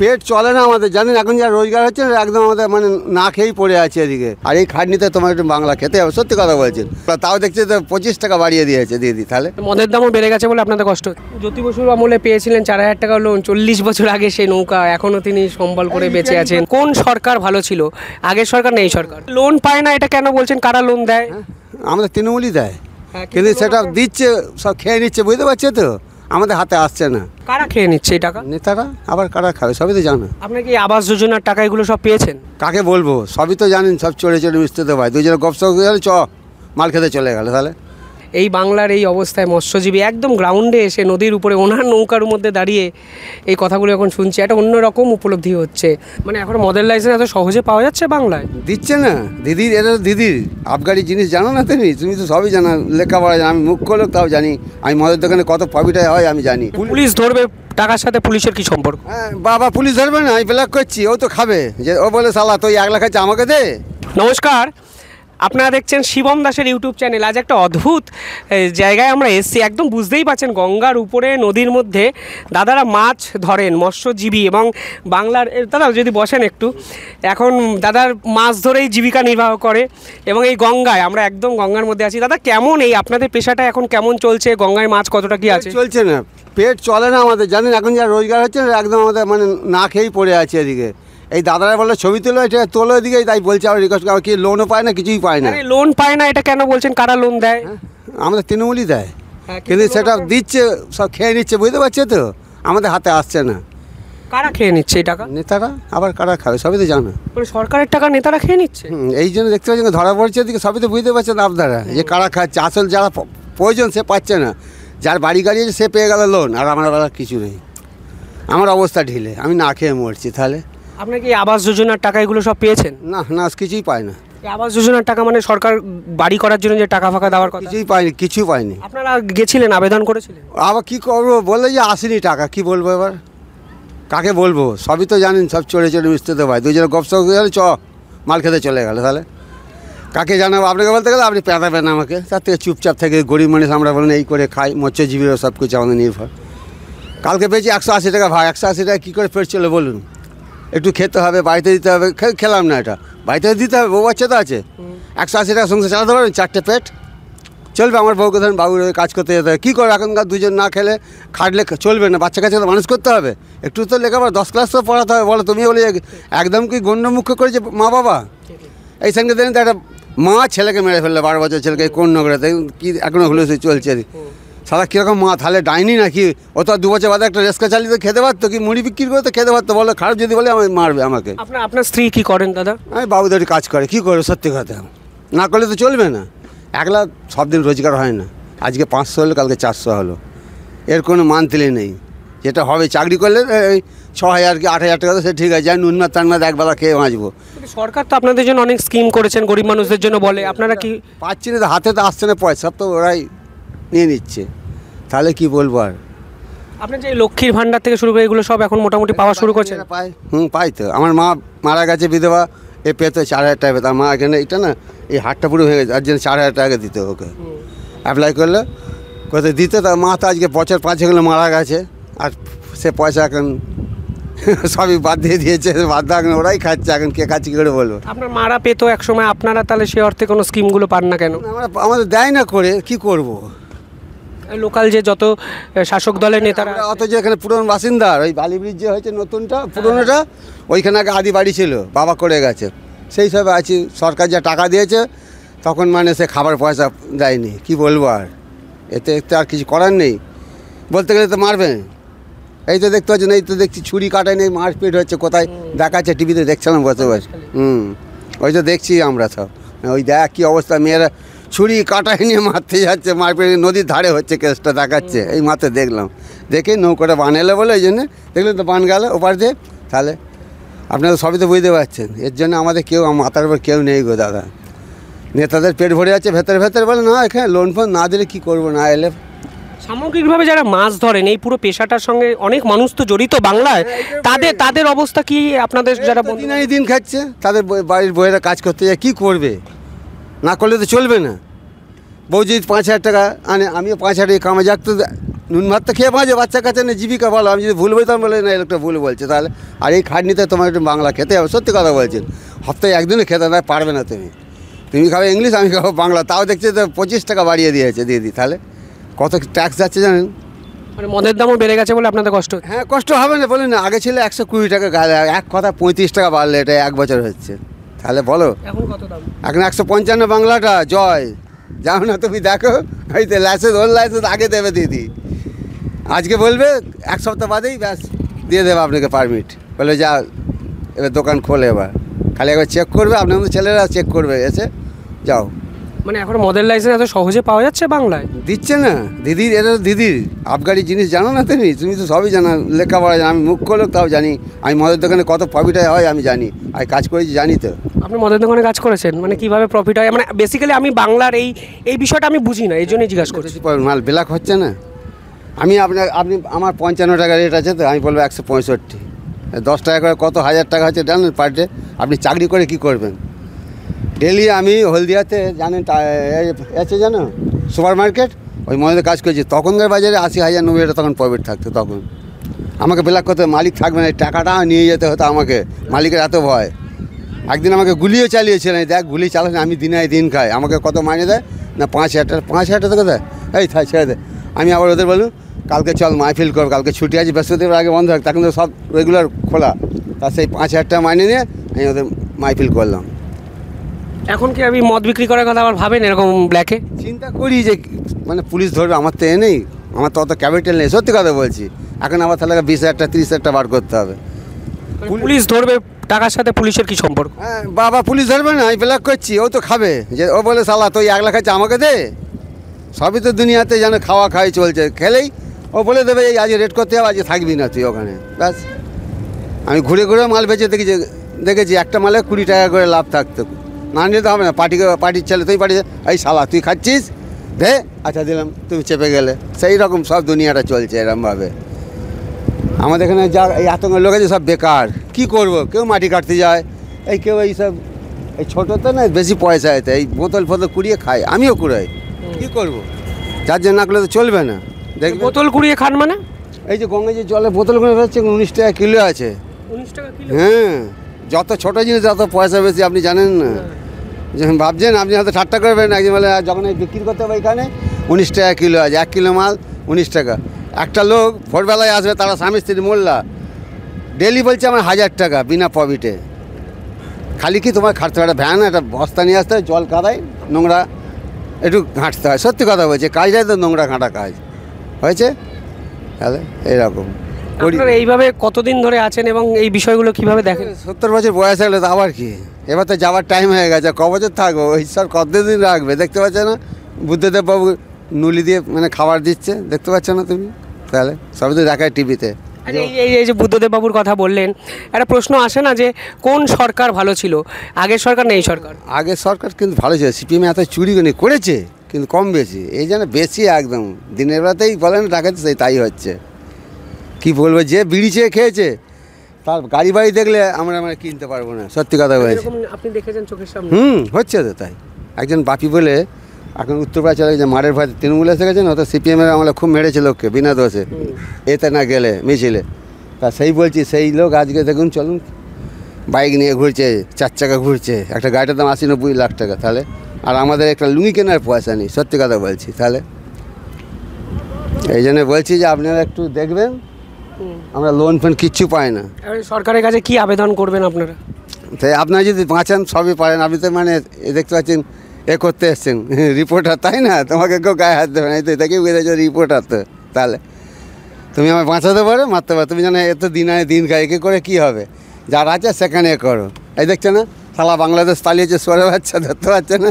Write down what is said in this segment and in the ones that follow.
পেট চলে না আমাদের, জানেন এখন যা রোজগার হচ্ছে একদম আমাদের মানে না খেয়েই পড়ে আছে এদিকে। আর এই খাটনিতে তোমার একটু বাংলা খেতে হবে, সত্যি কথা বলছেন। তাও দেখছি তো 25 টাকা বাড়িয়ে দিয়েছে দিদি। তাহলে মদের দামও বেড়ে গেছে বলে আপনাদের কষ্ট। জ্যোতি বসুর আমলে পেয়েছিলেন 4000 টাকা লোন, 40 বছর আগে সেই নৌকা এখনো তিনি সম্বল করে বেঁচে আছেন। কোন সরকার ভালো ছিল, আগের সরকার না এই সরকার? লোন পায় না এটা কেন বলছেন? কারা লোন দেয়? আমাদের তৃণমূলই দেয়, কিন্তু সেটা দিচ্ছে সব খেয়ে নিচ্ছে, বুঝতে পারছে তো, আমাদের হাতে আসছে না। কারা খেয়ে নিচ্ছে এই টাকা? নেতারা, আবার কারা খাবে সবই তো জানো। আপনি কি আবাস যোজনার টাকা এগুলো সব পেয়েছেন? কাকে বলবো, সবই তো জানেন, সব চড়ে চড়ে মিশতে তো ভাই, দুজনে গপসপ গেলে মাল খেতে চলে গেল। তাহলে এই বাংলার এই অবস্থায় মৎস্যজীবী একদম গ্রাউন্ডে এসে নদীর উপরে ওনার নৌকার মধ্যে দাঁড়িয়ে এই কথাগুলো এখন শুনছি, একটা অন্যরকম উপলব্ধি হচ্ছে। মানে এখন মদের লাইসেন্স এত সহজে পাওয়া যাচ্ছে বাংলায়? দিচ্ছে না দিদির, এটা দিদির আবগারি জিনিস জানো না তুমি তো সবই জানো, লেখাপড়া জানো। আমি মুখ্য লোক তাও জানি, আমি মদের দোকানে কত প্রফিট হয় আমি জানি। পুলিশ ধরবে, টাকার সাথে পুলিশের কি সম্পর্ক? হ্যাঁ বাবা, পুলিশ ধরবে না, আমি ব্ল্যাক করছি, ও তো খাবে, যে ও বলে সালা তুই 1 লাখ আছে আমাকে দে। নমস্কার, আপনারা দেখছেন শিবম দাসের ইউটিউব চ্যানেল। আজ একটা অদ্ভুত জায়গায় আমরা এসেছি, একদম বুঝতেই পারছেন গঙ্গার উপরে নদীর মধ্যে দাদারা মাছ ধরেন, মৎস্যজীবী। এবং বাংলার দাদা যদি বসেন একটু, এখন দাদার মাছ ধরেই জীবিকা নির্বাহ করে এবং এই গঙ্গায় আমরা একদম গঙ্গার মধ্যে আছি। দাদা কেমন এই আপনাদের পেশাটা এখন কেমন চলছে? গঙ্গায় মাছ কতটা কি আছে? চলছে না, পেট চলে না আমাদের, জানেন এখন যা রোজগার হচ্ছে একদম আমাদের মানে না খেয়েই পড়ে আছে এদিকে। এই দাদারা বললো ছবি তোলো, এটা তোলো এদিকে, তাই বলছে। আবার রিকোয়েস্ট করে, কি লোনও পায় না, কিছুই পায় না। লোন পায় না এটা কেন বলছেন? কারা লোন দেয়? আমাদের তৃণমূলই দেয়, কিন্তু সেটা দিচ্ছে সব খেয়ে নিচ্ছে, বুঝতে পারছে তো, আমাদের হাতে আসছে না। কারা খেয়ে নিচ্ছে এই টাকা? নেতারা, আবার কারা খাবে সবই তো জানো। মানে সরকারের টাকা নেতারা খেয়ে নিচ্ছে? এই জন্য দেখতে পাচ্ছেন ধরা পড়ছে এদিকে, সবই তো বুঝতে পারছেন আপনারা, যে কারা খাচ্ছে। আসল যারা প্রয়োজন সে পাচ্ছে না, যার বাড়ি গাড়ি আছে সে পেয়ে গেল লোন, আর আমার বেলা কিছু নেই। আমার অবস্থা ঢিলে, আমি না খেয়ে মরছি। তাহলে আপনি কি আবাস যোজনার টাকা এগুলো সব পেয়েছেন? না না, কিছুই পাই না। আবাস যোজনার টাকা মানে সরকার বাড়ি করার জন্য যে টাকা ফাঁকা দেওয়ার কথা, কিছুই পাইনি, কিছু পাইনি। আপনারা গেছিলেন, আবেদন করেছিলেন? আবার কি করবো, বললে যে আসেনি টাকা, কি বলবো এবার, কাকে বলবো, সবই তো জানেন, সব চড়ে চড়ে মিশতে তো ভাই, দুজনে গপসপ গেলে মাল খেতে চলে গেল। তাহলে কাকে জানাবো? আপনাকে বলতে গেলে আপনি পেতাবেন আমাকে, তার থেকে চুপচাপ থেকে গরিব মানুষ আমরা বলেন এই করে খাই, মৎস্যজীবীরা সব কিছু আমাদের নির্ভর। কালকে পেয়েছি 180 টাকা ভাই, 180 টাকা কী করে পেট চলে বলুন? একটু খেতে হবে, বাড়িতে দিতে হবে, খেলাম না, এটা বাড়িতে দিতে হবে, বউ বাচ্চা তো আছে। 180 টাকা সংসার চালাতে পারবেন? 4টে পেট চলবে? আমার বউকে ধরেন বাবুর কাজ করতে যেতে হবে, কী করে? এখনকার দুজন না খেলে খাটলে চলবে না, বাচ্চা কাছে তো মানুষ করতে হবে, একটু তো লেখাপড়া 10 ক্লাস তো পড়াতে হবে। বলো তুমি, বলে একদম কি গণ্যমুখ্য করেছে মা বাবা? এই সঙ্গে দেখেন তো একটা মা ছেলেকে মেরে ফেললে, 12 বছর ছেলেকে কোন নগরে, কি এখনও হলে চলছে সারা কীরকম মা? তাহলে ডাইনি নাকি? ও তো 2 বছর বাদে একটা রেস্কা চালিয়ে তো খেতে পারতো, কি মুড়ি বিক্রি করে তো খেতে পারতো। বলো খারাপ যদি বলে আমি মারবে আমাকে। আপনার স্ত্রী কি করেন দাদা? আমি বাবুদের কাজ করে, কি করে সত্যি কথা, না করলে তো চলবে না। 1 লাখ সব দিন রোজগার হয় না, আজকে 500 হলো, কালকে 400 হলো, এর কোনো মান্থলি নেই। যেটা হবে চাকরি করলে 6,000 কি 8,000 টাকা, তো সে ঠিক আছে, যাই নুনমাত টানমাত একবেলা খেয়ে বাঁচবো। সরকার তো আপনাদের জন্য অনেক স্কিম করেছেন, গরিব মানুষদের জন্য বলে, আপনারা কি পাচ্ছি না? হাতে তো আসছে না পয়সা, সব তো ওরাই নিয়ে নিচ্ছে। তাহলে কি বলবো আর? আপনি যে লক্ষ্মীর ভাণ্ডার থেকে শুরু করে এগুলো সব এখন মোটামুটি পাওয়া শুরু করছেন? পাই, পাই তো। আমার মা মারা গেছে বিধবা, এ পেতো 4,000 টাকা পেতো। মা এখানে এটা না, এই হাটটা পুরো হয়ে গেছে, আর জন্য 4,000 টাকা দিতে ওকে অ্যাপ্লাই করলে, কোথায় দিতে। তার মা তো আজকে বছর 5 হলো মারা গেছে, আর সে পয়সা এখন সবই বাদ দিয়ে দিয়েছে, বাদ এখন ওরাই খাচ্ছে, এখন কে খাচ্ছে কী করে বলবো? আপনার মারা পেতো এক সময়, আপনারা তাহলে সে অর্থে কোনো স্কিমগুলো পান না কেন? আমাদের দেয় না করে, কি করব? লোকাল যে যত শাসক দলের নেতারা, অথচ এখানে পুরনো বাসিন্দার, ওই বালি ব্রিজ যে হয়েছে নতুনটা, পুরনোটা ওইখানে আগে আদি বাড়ি ছিল, বাবা করে গেছে, সেই সব আছি। সরকার যা টাকা দিয়েছে তখন মানে সে খাবার পয়সা দেয়নি, কি বলবো আর? এতে আর কিছু করার নেই, বলতে গেলে তো মারবে। এই তো দেখতে পাচ্ছেন, এই তো দেখছি ছুরি কাটাই নেই, মারপিট হচ্ছে, কোথায় দেখাচ্ছে, টিভিতে দেখছিলাম বসে বসে। ওই তো দেখছি আমরা সব, ওই দেখ কী অবস্থা, মেয়েরা ছুরি কাটাই নিয়ে মারতে যাচ্ছে, মারপিট নদীর ধারে হচ্ছে, কেসটা দেখাচ্ছে, এই মাত্র দেখলাম। দেখে নৌকাটা বানালে বলে, এই জন্যে দেখলেন তো বান গেল ওপার দিয়ে। তাহলে আপনারা সবই তো বুঝতে পারছেন, এর জন্য আমাদের কেউ মাথার উপর কেউ নেই গো দাদা। নেতাদের পেট ভরে যাচ্ছে ভেতরে ভেতরে, বলে না এখানে লোন ফোন না দিলে কী করবো, না এলে। সামগ্রিকভাবে যারা মাছ ধরেন, এই পুরো পেশাটার সঙ্গে অনেক মানুষ তো জড়িত বাংলায়, তাদের অবস্থা কি? আপনাদের যারা দিন খাচ্ছে, তাদের বাড়ির বইয়েরা কাজ করতে যায়, কী করবে? না করলে তো চলবে না। বউ যদি 5,000 টাকা আনে, আমিও 5,000 টাকা কামে, যাক তো নুন ভাত তো খেয়ে বাঁচে, বাচ্চা কাছে না জীবিকা বলো। আমি যদি ভুল বলতাম বলে না, লোকটা ভুল বলছে তাহলে। আর এই খাটনিতে তোমার একটু বাংলা খেতে হবে, সত্যি কথা বলছেন। সপ্তাহে একদিনে খেতে দেয় পারবে না তুমি। তুমি খাবে ইংলিশ, আমি খাবো বাংলা। তাও দেখছি তো 25 টাকা বাড়িয়ে দিয়েছে দিদি। তাহলে কত ট্যাক্স যাচ্ছে জানেন? মানে মদের দামও বেড়ে গেছে বলে আপনাদের কষ্ট হচ্ছে? হ্যাঁ, কষ্ট হবে না বলুন না। আগে ছিল 120 টাকা গালে, এক কথা 35 টাকা বাড়লে, এটা 1 বছর হচ্ছে। তাহলে বলো এখন কত দাম? এখন 155 বাংলাটা জয়। যাও না তুমি দেখো, ওই তো লাইসেন্স, ওর লাইসেন্স আগে দেবে দিদি। আজকে বলবে 1 সপ্তাহ বাদেই ব্যাস দিয়ে দেবে আপনাকে পারমিট। বলে যা এবার দোকান খোলে, এবার খালি একবার চেক করবে, আপনার মতো ছেলেরা চেক করবে, এসে যাও। মানে এখন মদের লাইসেন্স এত সহজে পাওয়া যাচ্ছে বাংলায়? দিচ্ছে না দিদির, এটা দিদির আবগারি জিনিস জানো না তুমি? তুমি তো সবই জানো, লেখাপড়া জানো। আমি মুখ্য লোক তাও জানি। আমি মদের দোকানে কত প্রফিট হয় আমি জানি, আর কাজ করেছি জানি তো। আপনি মদের দোকানে কাজ করেছেন, মানে কিভাবে প্রফিট হয়? মানে বেসিক্যালি আমি বাংলার এই বিষয়টা আমি বুঝি না, এই জন্যই জিজ্ঞাসা করছি। মাল ব্ল্যাক হচ্ছে না। আপনি আমার 55 টাকা রেট আছে, তো আমি বলবো 165। 10 টাকা করে কত হাজার টাকা হচ্ছে জানেন পার ডে? আপনি চাকরি করে কি করবেন? ডেলি আমি হলদিয়াতে জানেন আছে জানো সুপার মার্কেট, ওই মধ্যে কাজ করেছি। তখনকার বাজারে 80,000 90,000 তখন প্রফিট থাকতো। তখন আমাকে ব্ল্যাক করতে মালিক থাকবে না, এই টাকাটা নিয়ে যেতে হতো আমাকে। মালিকের এত ভয়। একদিন আমাকে গুলিও চালিয়েছিলেন। দেখ গুলি চালাচ্ছে, আমি দিনে দিন খাই। আমাকে কত মাইনে দেয় না? 5,000 টাকা দেয়। এই থাক ছেড়ে দে। আমি আবার ওদের বলুন কালকে চল মাহফিল কর, কালকে ছুটি আছে, বৃহস্পতিবার আগে বন্ধ থাকে, তখন তো সব রেগুলার খোলা। তা সেই 5,000 টাকা মাইনে নিয়ে আমি ওদের মাহফিল করলাম। এখন কি আমি মদ বিক্রি করার কথা আবার ভাবেন এরকম ব্ল্যাকে? চিন্তা করি যে মানে পুলিশ ধরবে, আমার তো এ নেই, আমার তো অত ক্যাপিটাল নেই। সত্যি কথা বলছি। এখন আবার তাহলে 20,000 টাকা 30,000 টাকা বার করতে হবে। পুলিশ ধরবে, টাকার সাথে পুলিশের কি সম্পর্ক? হ্যাঁ বাবা, পুলিশ ধরবে না, আমি ব্ল্যাক করছি। ও তো খাবে, যে ও বলে শালা তুই 1 লাখ আছে আমাকে দে। সবই তো দুনিয়াতে যেন খাওয়া খাই চলছে। খেলেই ও বলে দেবে এই আজ রেট করতে হবে, আজ থাকবি না তুই ওখানে, ব্যাস। আমি ঘুরে মাল বেচে দেখেছি একটা মালে 20 টাকা করে লাভ থাকতো। না নিতে হবে না, পার্টির ছেলে তুই পার্টি, এই শালা তুই খাচ্ছিস দে, আচ্ছা দিলাম, তুমি চেপে গেলে। সেই রকম সব দুনিয়াটা চলছে এরমভাবে। আমাদের এখানে যা এই আতঙ্ক লোক আছে সব বেকার। কি করব? কেউ মাটি কাটতে যায়, এই কেউ এইসব এই ছোটো তো না বেশি পয়সা এতে এই বোতল কুড়িয়ে খায়। আমিও কুড়াই, কি করব? যার জন্য না করলে তো চলবে না। দেখবে বোতল কুড়িয়ে খান মানে? এই যে গঙ্গায় যে জলে বোতলগুলো হচ্ছে 19 টাকা কিলো আছে। 19 টাকা কিলো? হ্যাঁ, যত ছোটো জিনিস তত পয়সা বেশি, আপনি জানেন না? যখন ভাবছেন আপনি হয়তো ঠাট্টা করবেন, একজন বলে যখন বিক্রি করতে হবে এখানে 19 টাকা কিলো আছে, 1 কিলো মাল 19 টাকা। একটা লোক ভোরবেলায় আসবে, তারা স্বামী স্ত্রী মোল্লা, ডেলি বলছে আমার 1,000 টাকা বিনা প্রফিটে। খালি কি তোমার খাটতে হবে? একটা ভ্যান, একটা বস্তা নিয়ে আসতে হয়, জল কাদায়, নোংরা একটু ঘাঁটতে হয়। সত্যি কথা বলছে, কাজটাই তো নোংরা ঘাঁটা কাজ হয়েছে। তাহলে এইরকম আপনারা এইভাবে কতদিন ধরে আছেন এবং এই বিষয়গুলো কিভাবে দেখেন? 70 বছর বয়স হলে তো আবার কি, এবার তো যাওয়ার টাইম হয়ে গেছে। ক বছর থাকবো? ঈশ্বর কতদিন রাখবে? দেখতে পাচ্ছে না বুদ্ধদেব বাবু নুলি দিয়ে মানে খাবার দিচ্ছে, দেখতে পাচ্ছ না তুমি? তাহলে সবই তো দেখায় টিভিতে। এই যে বুদ্ধদেব বাবুর কথা বললেন, একটা প্রশ্ন আসে না যে কোন সরকার ভালো ছিল, আগের সরকার না এই সরকার? আগের সরকার কিন্তু ভালো ছিল। সিপিএম এত চুরি করেছে কিন্তু কম বেশি, এই যেন বেশি একদম দিনের বেলাতেই বলেন ডাকাচ্ছে, সেই তাই হচ্ছে। কি বলবো, যে বিড়ি চেয়ে খেয়েছে তার গাড়ি বাড়ি দেখলে আমরা কিনতে পারবো না। সত্যি কথা বলছি। আপনি দেখেছেন চোখের সামনে? হচ্ছে তো তাই। একজন বাপি বলে এখন উত্তরপাড়া চলে গেছে, মারের ভয় তৃণমূল এসে গেছে না, তো সিপিএমের আমলে খুব মেরেছে লোককে বিনা দোষে, এতে না গেলে মিছিলে। তা সেই বলছি, সেই লোক আজকে দেখুন চলুন বাইক নিয়ে ঘুরছে, 4 চাকা ঘুরছে, একটা গাড়িটার দাম 80-90 লাখ টাকা। তাহলে আর আমাদের একটা লুঙ্গি কেনার পয়সা নেই। সত্যি কথা বলছি। তাহলে এই জন্য বলছি যে আপনারা একটু দেখবেন, আমরা লোন ফোন কিচ্ছু পাই না। সরকারের কাছে কি আবেদন করবেন আপনারা? তাই আপনারা যদি বাঁচান সবই পারেন। আপনি তো মানে দেখতে পাচ্ছেন করতে এসছেন রিপোর্টার, তাই না? তোমাকে কেউ গায়ে হাত দেবে না, এই তো দেখেই বুঝেছ রিপোর্টার তো। তাহলে তুমি আমায় বাঁচাতে পারো, মারতে পারো। তুমি জানো এত দিন আয় দিন খায়, একে করে কী হবে? যার আছে সেখানে করো। এই দেখছে না শালা বাংলাদেশ পালিয়েছে, সরে বাচ্চা ধরতে পারছে না।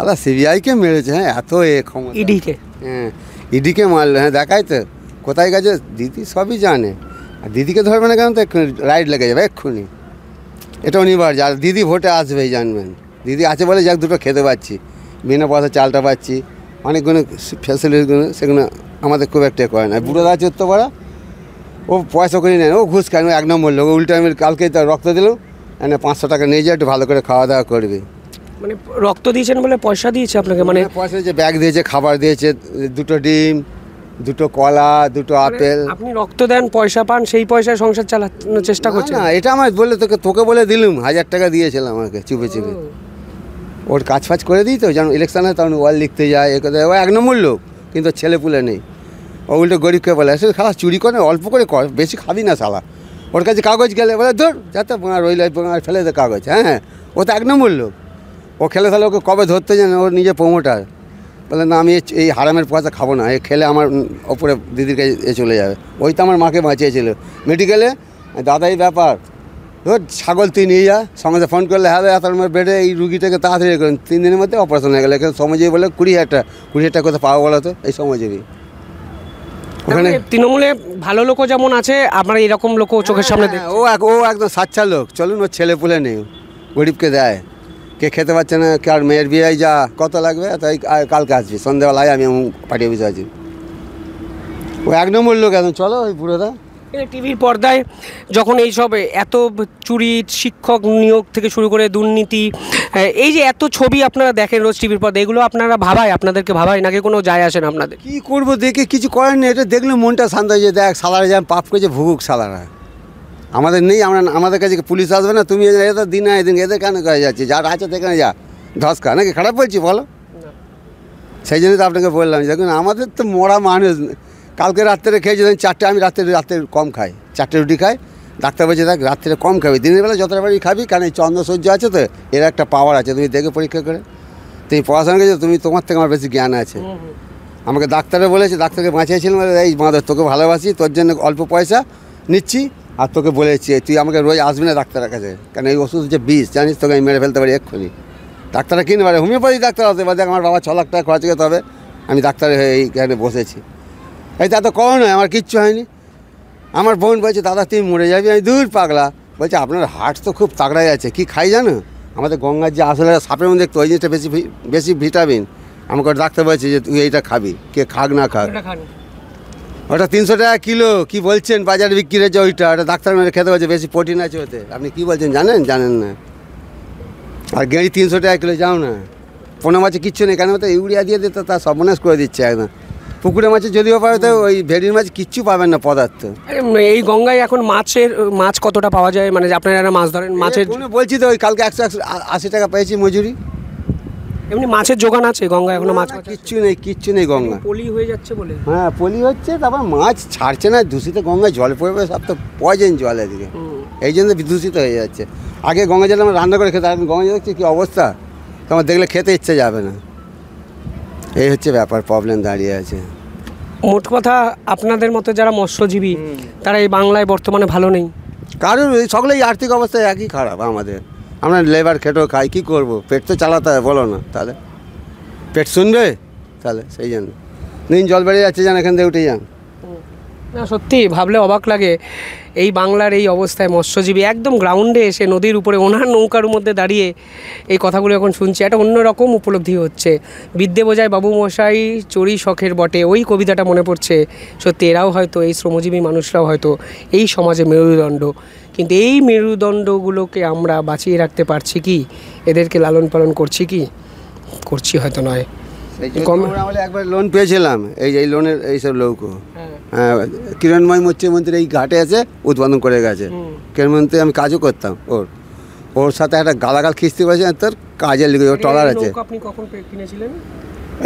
আলা সিবিআইকে মেরেছে, হ্যাঁ এত ক্ষমতা। ইডিকে? হ্যাঁ ইডিকে মারলো, হ্যাঁ দেখাই তো কোথায় গেছে দিদি, সবই জানে। আর দিদিকে ধরবে না কেন? তো এক্ষুনি রাইট লেগে যাবে এক্ষুনি, এটা অনিবার্য। আর দিদি ভোটে আসবেই জানবেন। দিদি আছে বলে যাক দুটো খেতে পাচ্ছি, বিনা পয়সা চালটা পাচ্ছি, অনেকগুলো ফ্যাসিলিটিগুলো সেগুলো আমাদের খুব একটা করে না। বুড়ো আছে উত্তরপাড়া, ও পয়সা করে নেয়, ও ঘুষ খায়, 1 নম্বর লোক। উল্টো আমি কালকে তার রক্ত দিলাম, এনে 500 টাকা নিয়ে যায়, একটু ভালো করে খাওয়া দাওয়া করবে। মানে রক্ত দিয়েছেন বলে পয়সা দিয়েছে আপনাকে? মানে পয়সা দিয়েছে, ব্যাগ দিয়েছে, খাবার দিয়েছে, 2টো ডিম, দুটো কলা, দুটো আপেল। আপনি রক্ত দেন, পয়সা পান, সেই পয়সায় সংসার চালানোর চেষ্টা করছেন? না, এটা আমার বলে তোকে বলে দিলুম, 1000 টাকা দিয়েছিলাম আমাকে চুপে চুপে। ওর কাজ ফাজ করে দিই তো, যেমন ইলেকশন হয় তখন ওয়াল লিখতে যায়, এ কথা। ও 1 নম্বর লোক, কিন্তু ছেলে পুলে নেই। ও উল্টো গরিবকে বলে আসলে খালা চুরি করে অল্প করে কর, বেশি খাবি না শালা। ওর কাছে কাগজ গেলে বলে ধর যাতে রইল ফেলে দে কাগজ। হ্যাঁ, ও তো 1 নম্বর লোক। ও খেলে তাহলে ওকে কবে ধরতে জানে, ওর নিজে প্রমোটার। বলে না, আমি এই হারামের পয়সা খাবো না, এ খেলে আমার ওপরে দিদির কাছে চলে যাবে। ওই তো আমার মাকে বাঁচিয়েছিল মেডিকেলে। দাদা এই ব্যাপার, ধর ছাগল তুই নিয়ে যা, সঙ্গে ফোন করলে হ্যাঁ এত আমার বেডে এই রুগীটাকে তাড়াতাড়ি করেন, 3 দিনের মধ্যে অপারেশন হয়ে গেলো। এখানে সমাজে বলে 20,000 টাকা কোথাও পাওয়া বলো তো, এই সমাজেরই ওখানে। তৃণমূলে ভালো লোকও যেমন আছে, আপনার এরকম লোকও চোখের সামনে দেখছেন? ও একদম সাচ্চা লোক। চলুন, ওর ছেলে পুলে নেই, গরিবকে দেয়। কে খেতে পাচ্ছে না, কে আর মেয়ের বিয়ে যা কত লাগবে, তাই কালকে আসবি সন্ধ্যাবেলায়, আমি পাঠিয়ে বসে আছি। ও 1 নম্বর লোক একদম। চলো ওই পুরোটা টিভির পর্দায় যখন এইসব এত চুরি, শিক্ষক নিয়োগ থেকে শুরু করে দুর্নীতি, এই যে এত ছবি আপনারা দেখেন রোজ টিভির পর্দায়, এগুলো আপনারা ভাবায়, আপনাদেরকে ভাবায় নাকি কোনো যায় আসে না আপনাদের? কী করবো, দেখে কিছু করার নেই। এটা দেখলে মনটা শান্ত হয়ে যায়। দেখ সালারা যেমন পাপ করেছে, ভুগুক সালারা। আমাদের নেই, আমাদের কাছে পুলিশ আসবে না। তুমি এদের দিন এদিন এদের কেন করে যাচ্ছে, যার আছে সেখানে যা ধসকা, নাকি খারাপ বলছি বলো? সেই জন্যই তো আপনাকে বললাম, দেখুন আমাদের তো মরা মানুষ। কালকে রাত্রে খেয়েছি 4টে, আমি রাত্রে কম খাই, 4টে রুটি খাই। ডাক্তার বলছে দেখ রাত্রে কম খাবি, দিনের বেলা যতটা বাড়ি খাবি, কারণ এই চন্দ্র সূর্য আছে তো, এর একটা পাওয়ার আছে, তুমি দেখে পরীক্ষা করে। তুমি পড়াশোনা করেছো, তোমার থেকে আমার বেশি জ্ঞান আছে। আমাকে ডাক্তারে বলেছে, ডাক্তারকে বাঁচিয়েছিলাম, এই মাদর তোকে ভালোবাসি, তোর জন্য অল্প পয়সা নিচ্ছি, আর তোকে বলেছি তুই আমাকে রোজ আসবি না ডাক্তারের কাছে, কারণ এই ওষুধ হচ্ছে বিষ, জানিস, তোকে আমি মেরে ফেলতে পারি এক্ষুনি। ডাক্তাররা কিনতে পারে, হোমিওপ্যাথি ডাক্তার হতে পারে। দেখ আমার বাবা 6 লাখ টাকা খরচ করতে হবে, আমি ডাক্তার হয়ে এইখানে বসেছি। এই তা তো করো নয়, আমার কিচ্ছু হয়নি। আমার বোন বলছে দাদা তুই মরে যাবি, আমি দূর পাগলা। বলছে আপনার হার্ট তো খুব তাগড়াই আছে, কি খাই জানো, আমাদের গঙ্গার যে আসলে সাপের মধ্যে দেখতো, ওই জিনিসটা বেশি ভিটামিন। আমাকে ডাক্তার বলছে যে তুই এইটা খাবি, কে খাক না খাক। ওটা 300 টাকা কিলো, কি বলছেন, বাজারে বিক্রি হচ্ছে ওইটা। ওটা ডাক্তার মেরে খেতে বলছে, বেশি প্রোটিন আছে ওতে। আপনি কি বলছেন জানেন না? আর গেঁড়ি 300 টাকা কিলো, যাও না। পোনা মাছে কিচ্ছু নেই, কেন তো ইউরিয়া দিয়ে দিতে তার সর্বনাশ করে দিচ্ছে একদম। পুকুরে মাছে যদিও পাবে, তো ওই ভেড়ির মাছ কিচ্ছু পাবেন না পদার্থ। এই গঙ্গায় এখন মাছ কতটা পাওয়া যায়, মানে আপনারা মাছ ধরেন? মাছের বলছি তো, ওই কালকে 180 টাকা পেয়েছি মজুরি। এমনি মাছের যোগান আছে গঙ্গায় এখনো? মাছ কিচ্ছু নেই গঙ্গা, পলি হয়ে যাচ্ছে বলে। হ্যাঁ পলি হচ্ছে, তারপর মাছ ছাড়ছে না, দূষিত গঙ্গায় জল পড়বে, সব তো পয়জন জল এদিকে, এই জন্য দূষিত হয়ে যাচ্ছে। আগে গঙ্গা জল আমরা রান্না করে খেতে, এখন গঙ্গা জল দেখছি কী অবস্থা, তোমার দেখলে খেতে ইচ্ছে যাবে না। এই হচ্ছে ব্যাপার, প্রবলেম দাঁড়িয়ে আছে। মোট কথা, আপনাদের মতো যারা মৎস্যজীবী, তারা এই বাংলায় বর্তমানে ভালো নেই। কারণ সকলেই আর্থিক অবস্থা একই খারাপ আমাদের। আমরা লেবার খেটেও খাই, কী করবো, পেট তো চালাতে হয়, বলো না, তাহলে পেট শুনবে তাহলে? সেই জন্য দিন জল বেড়ে যাচ্ছে, যান এখান থেকে উঠে যান। না সত্যি ভাবলে অবাক লাগে, এই বাংলার এই অবস্থায় মৎস্যজীবী একদম গ্রাউন্ডে এসে নদীর উপরে ওনার নৌকার মধ্যে দাঁড়িয়ে এই কথাগুলো এখন শুনছি, একটা অন্যরকম উপলব্ধি হচ্ছে। বিদ্যে বোঝায় বাবু মশাই চড়ি শখের বটে, ওই কবিতাটা মনে পড়ছে। সত্যি এরাও হয়তো, এই শ্রমজীবী মানুষরাও হয়তো এই সমাজে মেরুদণ্ড, কিন্তু এই মেরুদণ্ডগুলোকে আমরা বাঁচিয়ে রাখতে পারছি কি? এদেরকে লালন পালন করছি কি? করছি হয়তো নয়। আমরা একবার লোন পেয়েছিলাম, এই লোনের এইসব লোক, হ্যাঁ, কিরণময় মুখ্যমন্ত্রী এই ঘাটে এসে উদ্বোধন করে গেছে। কিরণমন্ত্রী আমি কাজও করতাম, ওর সাথে একটা গালাগাল খিস্তি করেছে, তোর কাজের লিখে, ওর ট্রলার আছে। আপনি কখন কিনেছিলেন?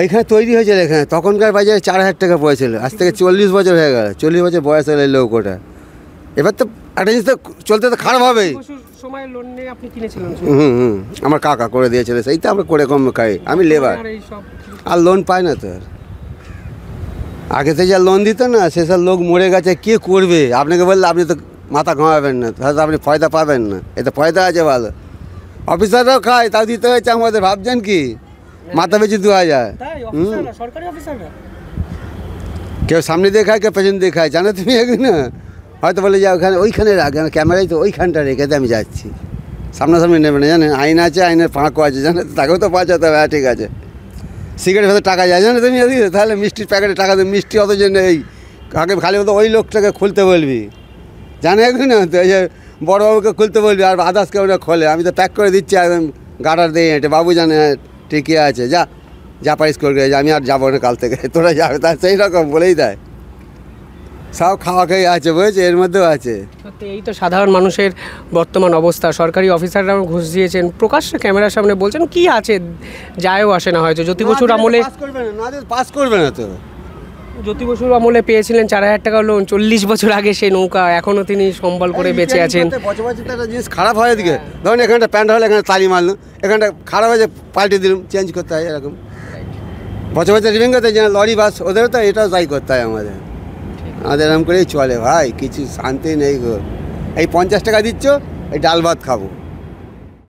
এইখানে তৈরি হয়েছিল, এখানে তখনকার বাজারে 4000 টাকা পড়েছিল। আজ থেকে 40 বছর হয়ে গেল, 40 বছর বয়স হলে এই লোক ওটা। এবার তো একটা জিনিস তো চলতে তো খারাপ হবেই। আমার কাকা করে দিয়েছিল, সেই তো আমরা করে কম খাই, আমি লেবার, আর লোন পাই না তো। আগে থেকে যা লোন দিত না, সেসব লোক মরে গেছে, কে করবে? আপনাকে বললে আপনি তো মাথা ঘামাবেন না, তাহলে আপনি ফয়দা পাবেন না। এতে ফয়দা আছে ভালো, অফিসাররাও খায়, তাও দিতে হয়েছে আমাদের। ভাবছেন কি মাথা বেশি 2000? কেউ সামনে দিয়ে খায়, কেউ পেছন দিয়ে খায়, জানো তুমি? না হয়তো বলে যে ওইখানে রাখে, ক্যামেরায় তো ওইখানটা রেখে আমি যাচ্ছি, সামনাসামনি নেবে না, জানেন? আইন আছে, আইনের ফাঁকও আছে, জানেন? তাকেও তো বাঁচাতে হবে। হ্যাঁ ঠিক আছে, সিগারেটের ভেতরে টাকা যায়, জানো তুমি? তাহলে মিষ্টির প্যাকেটে টাকা দেবে, মিষ্টি অত জন্য এই কাকে খালি মতো ওই লোকটাকে খুলতে বলবি, জানে এখন না তো, এই যে বড়োবাবুকে খুলতে বলবি, আর আদার্স কেউ না খোলে। আমি তো প্যাক করে দিচ্ছি একদম গাটার দিয়ে হেঁটে, বাবু জানে ঠিকই আছে, যা যা পারিস করে গেছে, আমি আর যাবো না কাল থেকে, তোরা যাবে, তা সেই রকম বলেই দেয়। সব খাওয়া খেয়ে আছে, বুঝেছে, এর মধ্যেও আছে। সত্যি এই তো সাধারণ মানুষের বর্তমান অবস্থা। সরকারি অফিসাররাও ঘুষ দিয়েছেন, প্রকাশ্যে ক্যামেরার সামনে বলছেন, কি আছে যায়ও আসে না হয়তো। জ্যোতি বসুর আমলে পাস করবে না, না দিলে পাস করবে না তো। জ্যোতি বসুর আমলে পেয়েছিলেন 4,000 টাকা লোন, 40 বছর আগে সেই নৌকা এখনও তিনি সম্বল করে বেঁচে আছেন। বছর বছর তো একটা জিনিস খারাপ হয় এদিকে, ধরুন এখানটা প্যান্ট হলে এখানে তালি মারলো, এখানটা খারাপ হয়েছে পাল্টে দিলাম, চেঞ্জ করতে হয় এরকম। বছর বছর রিভিং করতে হয়, যেন লরি বাস, ওদেরও তো এটাও তাই করতে হয় আমাদের এরকম করেই চলে ভাই, কিছু শান্তি নেই গো। এই 50 টাকা দিচ্ছ, এই ডাল ভাত খাবো।